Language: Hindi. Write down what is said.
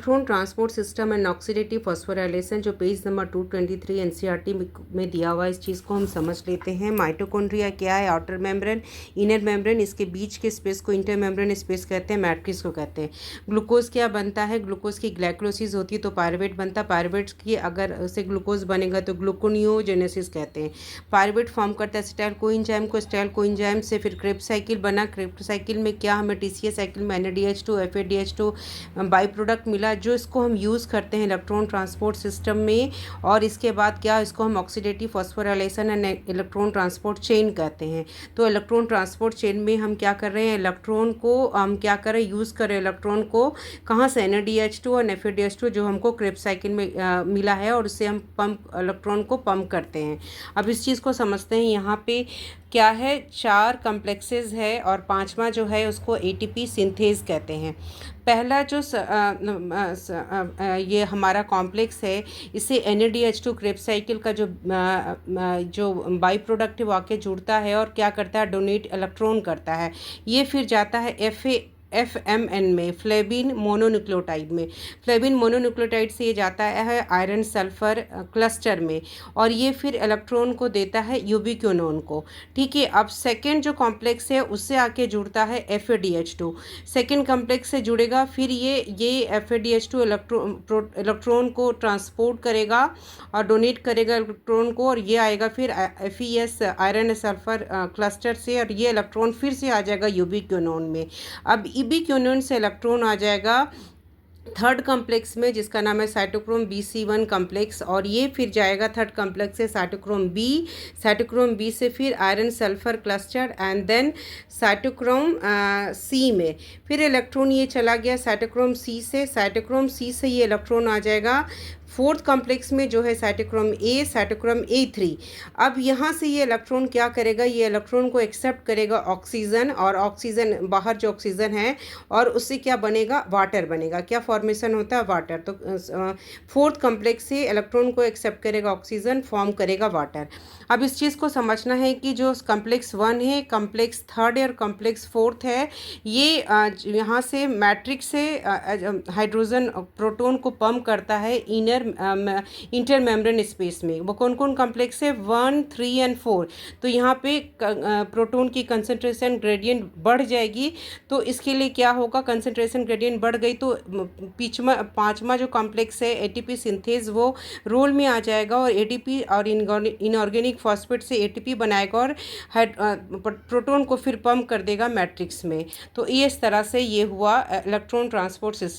Electron transport system and oxidative phosphorylation जो पेज नंबर 223 एनसीईआरटी में दिया हुआ है, इस चीज़ को हम समझ लेते हैं। माइटोकॉन्ड्रिया क्या है? आउटर मेम्ब्रेन, इनर मेम्ब्रेन, इसके बीच के स्पेस को इंटर मेम्ब्रेन स्पेस कहते हैं, मैट्रिक्स को कहते हैं। ग्लूकोज क्या बनता है? ग्लूकोज की ग्लाइकोलाइसिस होती है तो पायरुवेट बनता है। पायरुवेट की अगर उससे ग्लूकोज बनेगा तो ग्लूकोनियोजेनेसिस कहते हैं। पायरुवेट फॉर्म करता है एसिटाइल कोएंजाइम को, एसिटाइल कोएंजाइम से फिर क्रेब्स साइकिल बना। क्रेब्स साइकिल में क्या हमें टीसीए साइकिल में NADH2 FADH2 बाई प्रोडक्ट मिला, जो इसको हम यूज़ करते हैं इलेक्ट्रॉन ट्रांसपोर्ट सिस्टम में। और इसके बाद क्या, इसको हम oxidative phosphorylation and electron transport chain कहते हैं। तो इलेक्ट्रॉन ट्रांसपोर्ट चेन में हम क्या कर रहे हैं, इलेक्ट्रॉन को हम क्या करें, यूज़ करें इलेक्ट्रॉन को कहाँ से, NADH2 और FADH2 जो हमको क्रेब्स साइकिल में मिला है, और उससे हम पंप इलेक्ट्रॉन को पंप करते हैं। अब इस चीज़ को समझते हैं। यहाँ पे क्या है, 4 कम्प्लेक्सेस है और 5वां जो है उसको ATP सिंथेज कहते हैं। पहला जो ये हमारा कॉम्प्लेक्स है, इससे NADH2 क्रेब्स साइकिल का जो बाई प्रोडक्ट है वो आके जुड़ता है और क्या करता है, डोनेट इलेक्ट्रॉन करता है। ये फिर जाता है FMN में, फ्लेविन मोनोन्यूक्लियोटाइड में। फ्लेविन मोनोन्यूक्लियोटाइड से ये जाता है आयरन सल्फर क्लस्टर में, और ये फिर इलेक्ट्रॉन को देता है यूबिक्विनोन को। ठीक है। अब सेकेंड जो कॉम्प्लेक्स है उससे आके जुड़ता है FADH2। सेकेंड कॉम्प्लेक्स से जुड़ेगा, फिर ये FADH2 इलेक्ट्रॉन को ट्रांसपोर्ट करेगा और डोनेट करेगा इलेक्ट्रॉन को, और ये आएगा फिर FeS आयरन सल्फर क्लस्टर से, और ये इलेक्ट्रॉन फिर से आ जाएगा यूबिक्विनोन में। अब यूबिक्विनोन से इलेक्ट्रॉन आ जाएगा थर्ड कॉम्प्लेक्स में, जिसका नाम है साइटोक्रोम BC1 कॉम्प्लेक्स, और ये फिर जाएगा थर्ड कॉम्प्लेक्स से साइटोक्रोम B। साइटोक्रोम B से फिर iron sulphur cluster and then cytochrome C में। फिर इलेक्ट्रॉन ये चला गया साइटोक्रोम C से, साइटोक्रोम C से ये इलेक्ट्रॉन आ जाएगा फोर्थ कॉम्प्लेक्स में जो है साइटोक्रोम A, साइटोक्रोम A3। अब यहाँ से ये इलेक्ट्रॉन क्या करेगा, ये इलेक्ट्रॉन को एक्सेप्ट करेगा ऑक्सीजन, और ऑक्सीजन बाहर जो ऑक्सीजन है, और उससे क्या बनेगा, वाटर बनेगा। क्या फॉर्मेशन होता है, वाटर। तो फोर्थ कॉम्प्लेक्स से इलेक्ट्रॉन को एक्सेप्ट करेगा ऑक्सीजन, फॉर्म करेगा वाटर। अब इस चीज़ को समझना है कि जो कॉम्प्लेक्स 1 है, कॉम्प्लेक्स 3 और कॉम्प्लेक्स 4 है, ये यहाँ से मैट्रिक्स से हाइड्रोजन प्रोटॉन को पंप करता है इंटर मेम्ब्रेन स्पेस में। वो कौन कौन कॉम्प्लेक्स है, 1, 3 एंड 4। तो यहाँ पे प्रोटॉन की कंसंट्रेशन ग्रेडियंट बढ़ जाएगी, तो इसके लिए क्या होगा, कंसंट्रेशन ग्रेडियंट बढ़ गई तो पाँचवा जो कॉम्प्लेक्स है ATP सिंथेज वो रोल में आ जाएगा, और ATP और इनऑर्गेनिक फॉस्फेट से ATP बनाएगा और प्रोटॉन को फिर पंप कर देगा मैट्रिक्स में। तो ये इस तरह से ये हुआ इलेक्ट्रॉन ट्रांसपोर्ट सिस्टम।